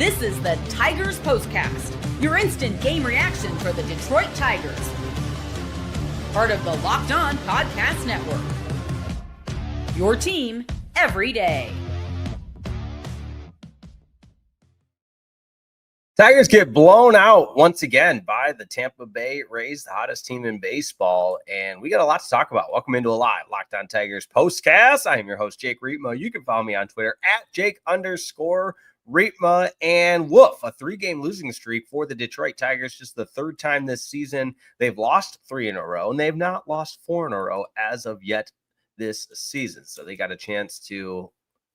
This is the Tigers POSTCAST, your instant game reaction for the Detroit Tigers. Part of the Locked On Podcast Network. Your team every day. Tigers get blown out once again by the Tampa Bay Rays, the hottest team in baseball, and we got a lot to talk about. Welcome into a live Locked On Tigers POSTCAST. I am your host, Jake Riepma. You can follow me on Twitter at Jake_Riepma, and woof, a 3-game losing streak for the Detroit Tigers. Just the third time this season. They've lost 3 in a row, and they've not lost 4 in a row as of yet this season. So they got a chance to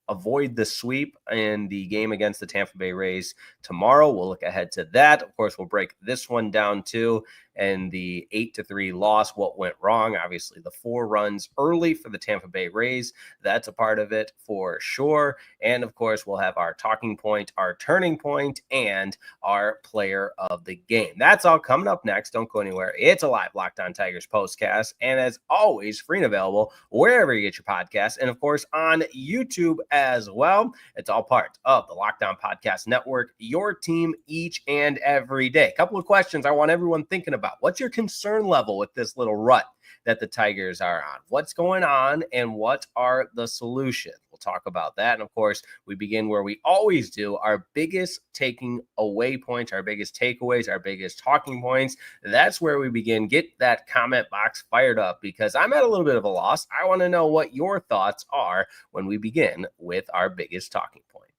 avoid the sweep in the game against the Tampa Bay Rays tomorrow. We'll look ahead to that. Of course, we'll break this one down too, and the 8-3 loss, what went wrong. Obviously, the 4 runs early for the Tampa Bay Rays. That's a part of it for sure. And of course, we'll have our talking point, our turning point, and our player of the game. That's all coming up next. Don't go anywhere. It's a live Locked On Tigers POSTCAST. And as always, free and available wherever you get your podcasts. And of course, on YouTube as well. It's all part of the Locked On Podcast Network, your team each and every day. A couple of questions I want everyone thinking about. What's your concern level with this little rut that the Tigers are on? What's going on and what are the solutions? We'll talk about that. And of course, we begin where we always do, our biggest taking away points, our biggest takeaways, our biggest talking points. That's where we begin. Get that comment box fired up because I'm at a little bit of a loss. I want to know what your thoughts are when we begin with our biggest talking point.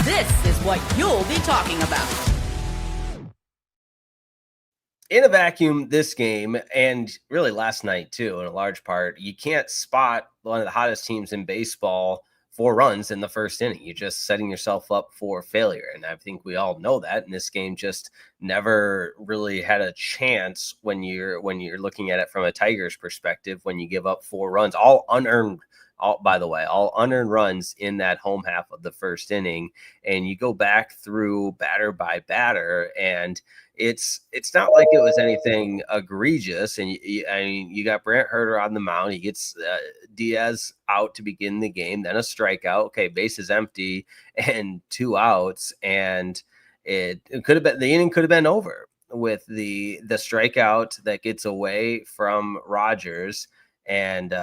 This is what you'll be talking about. In a vacuum, this game, and really last night too, in a large part, you can't spot one of the hottest teams in baseball 4 runs in the first inning. You're just setting yourself up for failure. And I think we all know that. And this game just never really had a chance when you're looking at it from a Tigers perspective, when you give up 4 runs, all unearned. By the way, all unearned runs in that home half of the first inning, and you go back through batter by batter, and it's not like it was anything egregious. And you got Brant Hurter on the mound. He gets Diaz out to begin the game, then a strikeout. Okay, base is empty and 2 outs, and it could have been, the inning could have been over with the strikeout that gets away from Rogers. And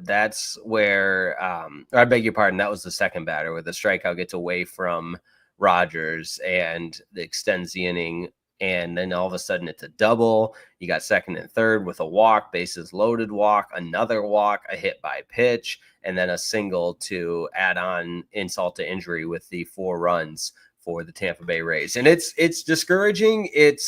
that's where I beg your pardon. That was the second batter where the strikeout gets away from Rogers and extends the inning. And then all of a sudden it's a double. You got second and third with a walk, bases loaded walk, another walk, a hit by pitch, and then a single to add on insult to injury with the 4 runs for the Tampa Bay Rays. And it's discouraging. It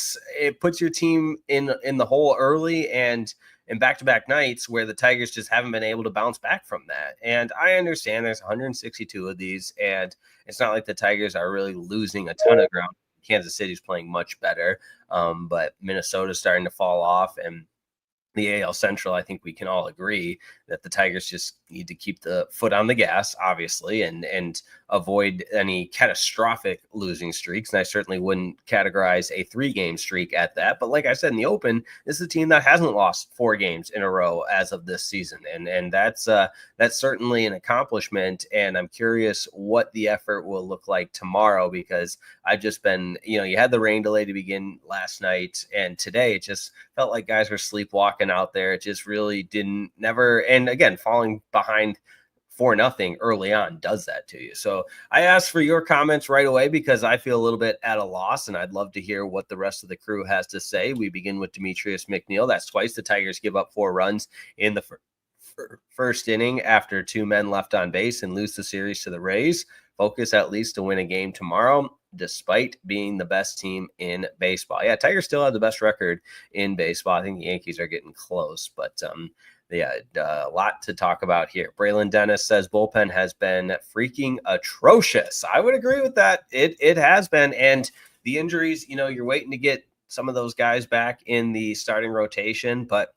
puts your team in the hole early and in back-to-back nights where the Tigers just haven't been able to bounce back from that. And I understand there's 162 of these, and it's not like the Tigers are really losing a ton of ground. Kansas City's playing much better, but Minnesota's starting to fall off, and the AL Central, I think we can all agree that the Tigers just need to keep the foot on the gas, obviously, and avoid any catastrophic losing streaks. And I certainly wouldn't categorize a 3-game streak at that. But like I said in the open, this is a team that hasn't lost 4 games in a row as of this season. And that's certainly an accomplishment. And I'm curious what the effort will look like tomorrow, because I've just been, you had the rain delay to begin last night, and today it just felt like guys were sleepwalking out there. It just really never. And again, falling behind 4-0 early on does that to you. So I asked for your comments right away because I feel a little bit at a loss, and I'd love to hear what the rest of the crew has to say. We begin with Demetrius McNeil. That's twice the Tigers give up 4 runs in the first inning after 2 men left on base and lose the series to the Rays. Focus at least to win a game tomorrow, despite being the best team in baseball. Yeah, Tigers still have the best record in baseball. I think the Yankees are getting close, but a lot to talk about here. Braylon Dennis says bullpen has been freaking atrocious. I would agree with that. It has been. And the injuries, you're waiting to get some of those guys back in the starting rotation, but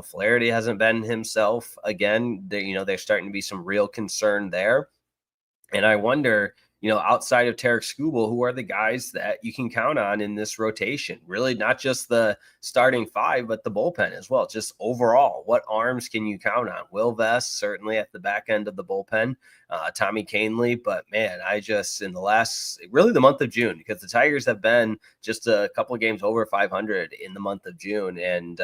Flaherty hasn't been himself again. There's starting to be some real concern there. And I wonder, outside of Tarek Skubal, who are the guys that you can count on in this rotation? Really, not just the starting five, but the bullpen as well. Just overall, what arms can you count on? Will Vest, certainly at the back end of the bullpen, Tommy Canley. But man, in the month of June, because the Tigers have been just a couple of games over 500 in the month of June. And,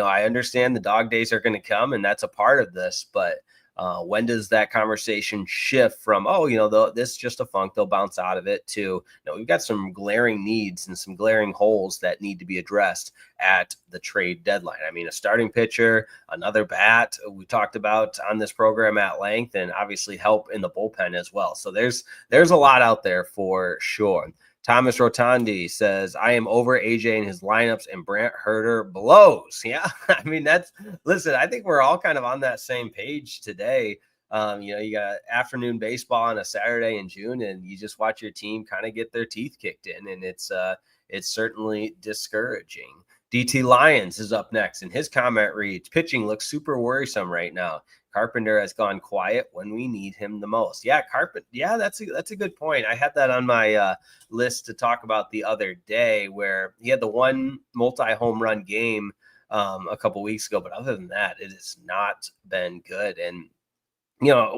I understand the dog days are going to come, and that's a part of this, but when does that conversation shift from, this is just a funk, they'll bounce out of it, to, we've got some glaring needs and some glaring holes that need to be addressed at the trade deadline. I mean, a starting pitcher, another bat we talked about on this program at length, and obviously help in the bullpen as well. So there's a lot out there for sure. Thomas Rotondi says, I am over AJ and his lineups, and Brant Hurter blows. Yeah, I mean, listen, I think we're all kind of on that same page today. You got afternoon baseball on a Saturday in June, and you just watch your team kind of get their teeth kicked in, and it's certainly discouraging. DT Lyons is up next, and his comment reads, pitching looks super worrisome right now. Carpenter has gone quiet when we need him the most. Yeah, Carpenter. Yeah, that's a good point. I had that on my list to talk about the other day, where he had the one multi-home run game a couple weeks ago. But other than that, it has not been good. And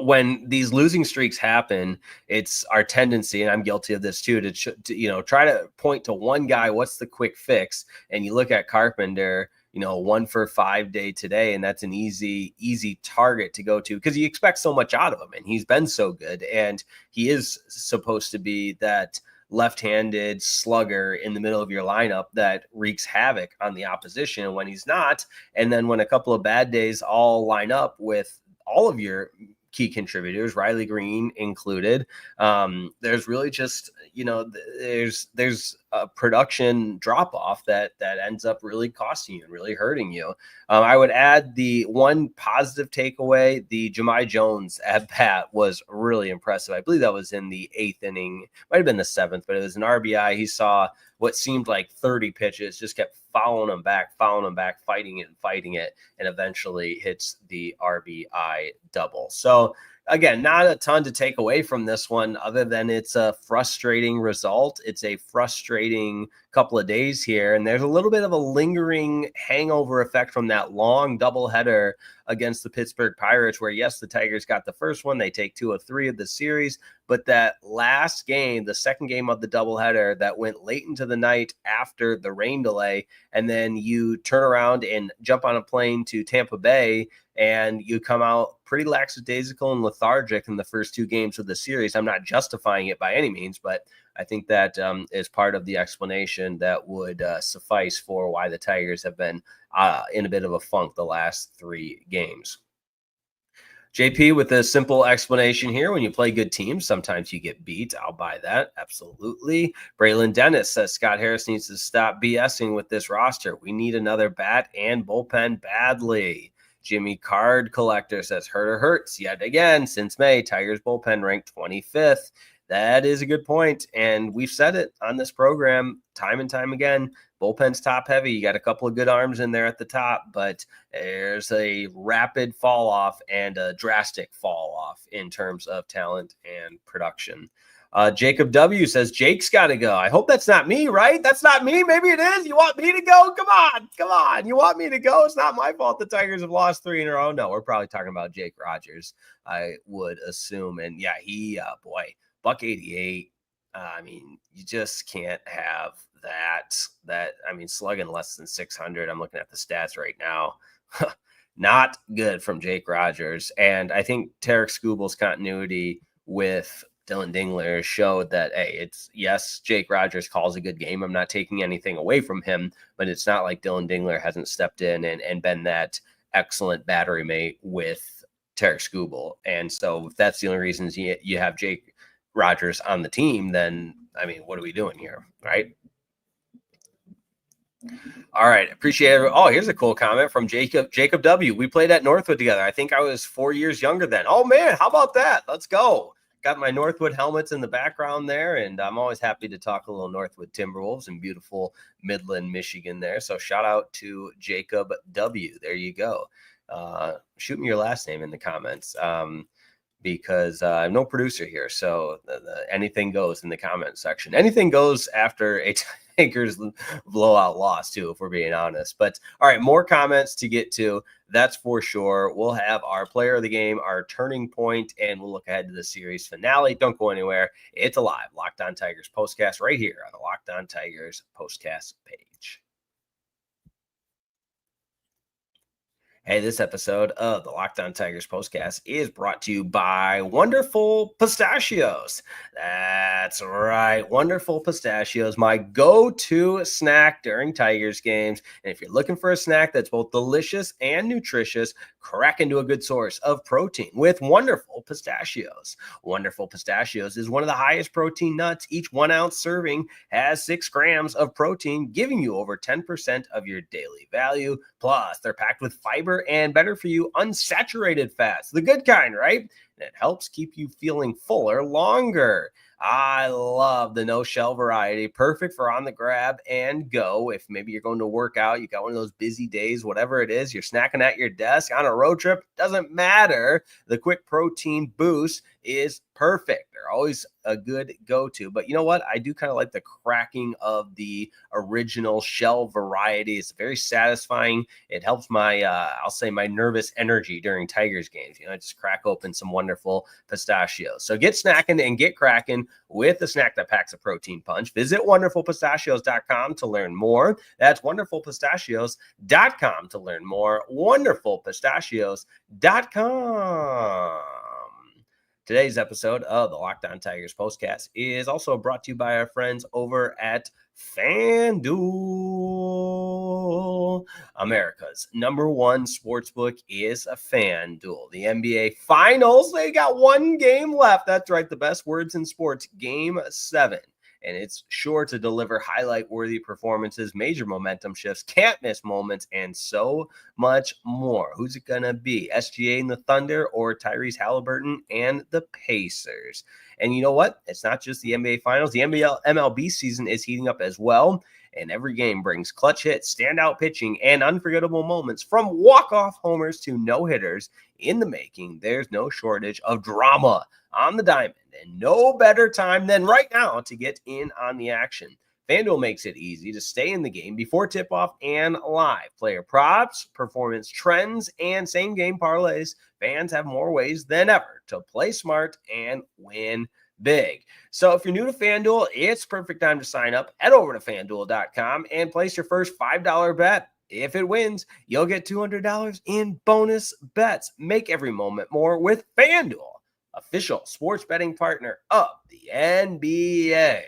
when these losing streaks happen, it's our tendency, and I'm guilty of this too, to try to point to one guy. What's the quick fix? And you look at Carpenter, 1 for 5 day today, and that's an easy target to go to because you expect so much out of him, and he's been so good, and he is supposed to be that left-handed slugger in the middle of your lineup that wreaks havoc on the opposition when he's not. And then when a couple of bad days all line up with all of your key contributors, Riley Green included, there's really just, there's a production drop off that ends up really costing you and really hurting you. I would add the one positive takeaway: the Jahmai Jones at bat was really impressive. I believe that was in the 8th inning, might have been the 7th, but it was an RBI. He saw what seemed like 30 pitches, just kept following him back, fighting it, and eventually hits the RBI double. So again, not a ton to take away from this one, other than it's a frustrating result. It's a frustrating couple of days here, and there's a little bit of a lingering hangover effect from that long doubleheader against the Pittsburgh Pirates, where, yes, the Tigers got the first one. They take 2 of 3 of the series, but that last game, the second game of the doubleheader that went late into the night after the rain delay, and then you turn around and jump on a plane to Tampa Bay, and you come out pretty lackadaisical and lethargic in the first 2 games of the series. I'm not justifying it by any means, but I think that is part of the explanation that would suffice for why the Tigers have been in a bit of a funk the last 3 games. JP with a simple explanation here: when you play good teams, sometimes you get beat. I'll buy that. Absolutely. Braylon Dennis says Scott Harris needs to stop BSing with this roster. We need another bat and bullpen badly. Jimmy Card Collector says Hurter hurts yet again since May. Tigers bullpen ranked 25th. That is a good point, and we've said it on this program time and time again. Bullpen's top heavy. You got a couple of good arms in there at the top, but there's a rapid fall off and a drastic fall off in terms of talent and production. Jacob W says Jake's got to go. I hope that's not me, right? That's not me. Maybe it is. You want me to go? Come on. You want me to go? It's not my fault the Tigers have lost 3 in a row. No, we're probably talking about Jake Rogers, I would assume. And yeah, he, $188. I mean, you just can't have that. I mean, slugging less than 600. I'm looking at the stats right now. Not good from Jake Rogers. And I think Tarek Skubal's continuity with Dylan Dingler showed that, hey, it's, yes, Jake Rogers calls a good game. I'm not taking anything away from him, but it's not like Dylan Dingler hasn't stepped in and been that excellent battery mate with Tarek Skubal. And so if that's the only reasons you have Jake Rogers on the team, then, I mean, what are we doing here, right? All right. Appreciate it. Oh, here's a cool comment from Jacob W. We played at Northwood together. I think I was 4 years younger then. Oh, man, how about that? Let's go. Got my Northwood helmets in the background there, and I'm always happy to talk a little Northwood Timberwolves in beautiful Midland, Michigan there. So shout out to Jacob W. There you go. Shoot me your last name in the comments. because I have no producer here. So anything goes in the comment section. Anything goes after a Tigers blowout loss, too, if we're being honest. But all right, more comments to get to. That's for sure. We'll have our player of the game, our turning point, and we'll look ahead to the series finale. Don't go anywhere. It's alive. Locked On Tigers postcast right here on the Locked On Tigers postcast page. Hey, this episode of the Locked On Tigers postcast is brought to you by Wonderful Pistachios. That's right, Wonderful Pistachios, my go-to snack during Tigers games. And if you're looking for a snack that's both delicious and nutritious, crack into a good source of protein with Wonderful Pistachios. Wonderful Pistachios is one of the highest protein nuts. Each 1 ounce serving has 6 grams of protein, giving you over 10% of your daily value. Plus, they're packed with fiber and better for you unsaturated fats, the good kind, right? And it helps keep you feeling fuller longer. I love the no shell variety, perfect for on the grab and go. If maybe you're going to work out, you got one of those busy days, whatever it is, you're snacking at your desk on a road trip, doesn't matter. The quick protein boost is perfect. They're always a good go-to. But you know what? I do kind of like the cracking of the original shell variety. It's very satisfying. It helps my, I'll say my nervous energy during Tigers games. You know, I just crack open some Wonderful Pistachios. So get snacking and get cracking with a snack that packs a protein punch. Visit wonderfulpistachios.com to learn more. That's wonderfulpistachios.com to learn more. Wonderfulpistachios.com. Today's episode of the Locked On Tigers postcast is also brought to you by our friends over at FanDuel. America's #1 sportsbook is a FanDuel. The NBA Finals, they got 1 game left. That's right, the best words in sports, Game 7. And it's sure to deliver highlight-worthy performances, major momentum shifts, can't-miss moments, and so much more. Who's it going to be? SGA and the Thunder or Tyrese Halliburton and the Pacers? And you know what? It's not just the NBA Finals. The MLB season is heating up as well, and every game brings clutch hits, standout pitching, and unforgettable moments. From walk-off homers to no-hitters in the making, there's no shortage of drama on the diamond, and no better time than right now to get in on the action. FanDuel makes it easy to stay in the game before tip-off and live. Player props, performance trends, and same-game parlays. Fans have more ways than ever to play smart and win big. So if you're new to FanDuel, it's perfect time to sign up. Head over to FanDuel.com and place your first $5 bet. If it wins, you'll get $200 in bonus bets. Make every moment more with FanDuel, official sports betting partner of the NBA.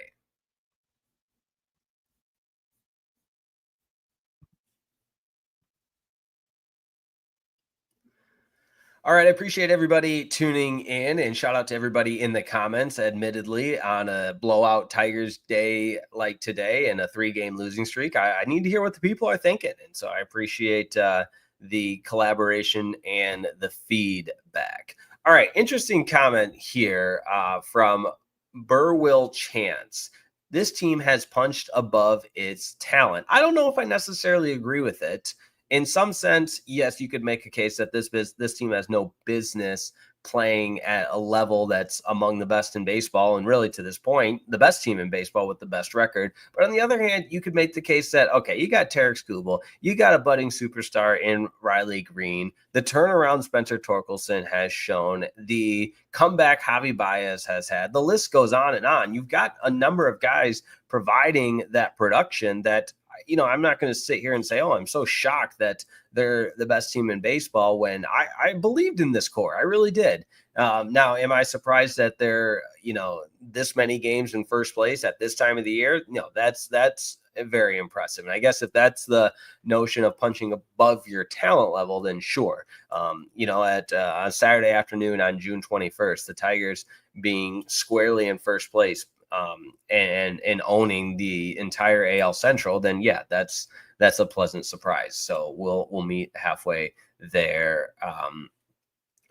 All right, I appreciate everybody tuning in, and shout out to everybody in the comments, admittedly, on a blowout Tigers day like today and a 3-game losing streak. I need to hear what the people are thinking, and so I appreciate the collaboration and the feedback. All right, interesting comment here from Burwill Chance. This team has punched above its talent. I don't know if I necessarily agree with it. In some sense, yes, you could make a case that this team has no business playing at a level that's among the best in baseball, and really to this point, the best team in baseball with the best record. But on the other hand, you could make the case that, okay, you got Tarek Skubal, you got a budding superstar in Riley Green, the turnaround Spencer Torkelson has shown, the comeback Javi Baez has had, the list goes on and on. You've got a number of guys providing that production that, you know, I'm not going to sit here and say, oh, I'm so shocked that they're the best team in baseball when I believed in this core. I really did. Now, am I surprised that they're, you know, this many games in first place at this time of the year? No, that's very impressive. And I guess if that's the notion of punching above your talent level, then sure. You know, on Saturday afternoon on June 21st, the Tigers being squarely in first place, and owning the entire AL Central, then yeah, that's a pleasant surprise. So we'll meet halfway there.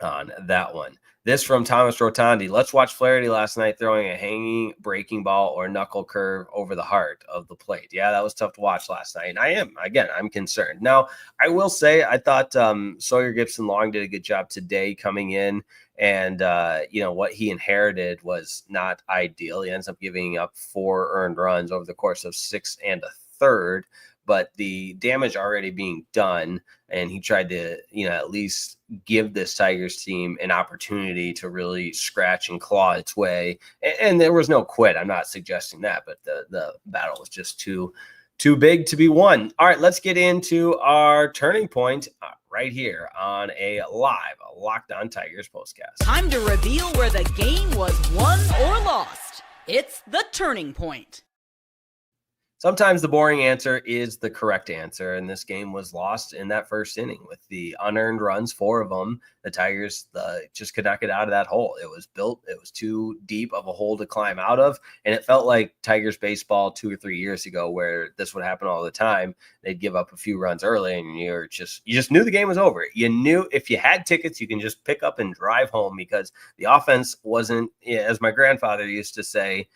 on that one. This from Thomas Rotondi. Let's watch Flaherty last night throwing a hanging breaking ball or knuckle curve over the heart of the plate. Yeah, that was tough to watch last night. And I'm concerned. Now, I will say I thought Sawyer Gibson-Long did a good job today coming in. And, what he inherited was not ideal. He ends up giving up 4 earned runs over the course of 6 1/3. But the damage already being done, and he tried to, at least give this Tigers team an opportunity to really scratch and claw its way. And there was no quit. I'm not suggesting that, but the battle was just too big to be won. All right, let's get into our turning point right here on a live Locked On Tigers postcast. Time to reveal where the game was won or lost. It's the turning point. Sometimes the boring answer is the correct answer, and this game was lost in that first inning with the unearned runs, 4 of them. The Tigers just could not get out of that hole. It was too deep of a hole to climb out of, and it felt like Tigers baseball 2 or 3 years ago where this would happen all the time. They'd give up a few runs early, and you just knew the game was over. You knew if you had tickets, you can just pick up and drive home because the offense wasn't, as my grandfather used to say,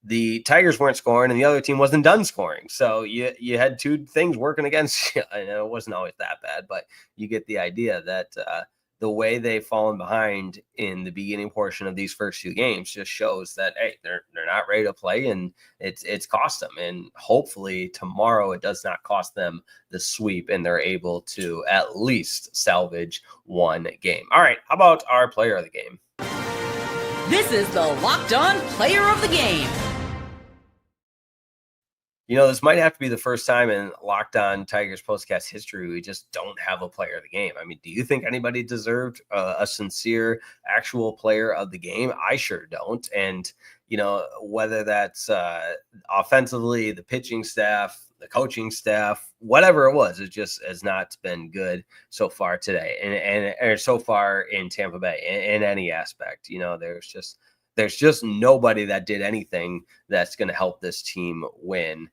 the Tigers weren't scoring and the other team wasn't done scoring. So you had 2 things working against you. I know it wasn't always that bad, but you get the idea that the way they've fallen behind in the beginning portion of these first 2 games just shows that, hey, they're not ready to play, and it's cost them. And hopefully tomorrow it does not cost them the sweep and they're able to at least salvage 1 game. All right, how about our player of the game? This is the Locked On Player of the Game. This might have to be the first time in Locked On Tigers postcast history we just don't have a player of the game. I mean, do you think anybody deserved a sincere, actual player of the game? I sure don't. And, whether that's offensively, the pitching staff, the coaching staff, whatever it was, it just has not been good so far today and so far in Tampa Bay in any aspect. There's just nobody that did anything that's going to help this team win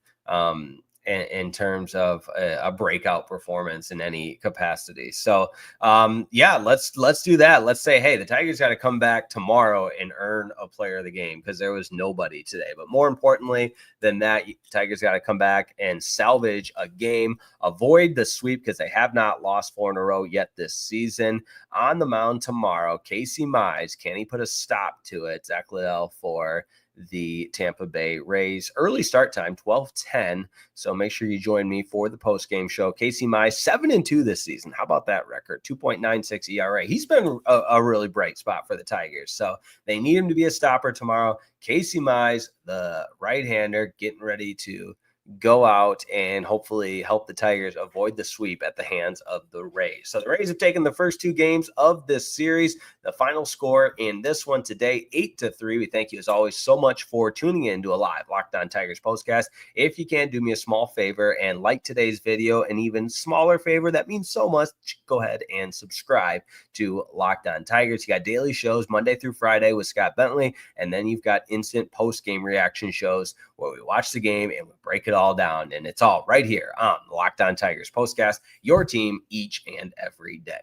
in terms of a breakout performance in any capacity. So, let's do that. Let's say, hey, the Tigers got to come back tomorrow and earn a player of the game because there was nobody today. But more importantly than that, Tigers got to come back and salvage a game, avoid the sweep because they have not lost 4 in a row yet this season. On the mound tomorrow, Casey Mize, can he put a stop to it? Zach Liddell for the Tampa Bay Rays. Early start time, 12:10. So make sure you join me for the post-game show. Casey Mize, 7-2 this season. How about that record? 2.96 ERA. He's been a really bright spot for the Tigers. So they need him to be a stopper tomorrow. Casey Mize, the right-hander, getting ready to go out and hopefully help the Tigers avoid the sweep at the hands of the Rays. So the Rays have taken the first 2 games of this series. The final score in this one today, 8-3. We thank you as always so much for tuning in to a live Locked On Tigers postcast. If you can, do me a small favor and like today's video, an even smaller favor that means so much, go ahead and subscribe to Locked On Tigers. You got daily shows Monday through Friday with Scott Bentley, and then you've got instant post-game reaction shows where we watch the game and we break it all down, and it's all right here on the Locked On Tigers postcast, your team each and every day.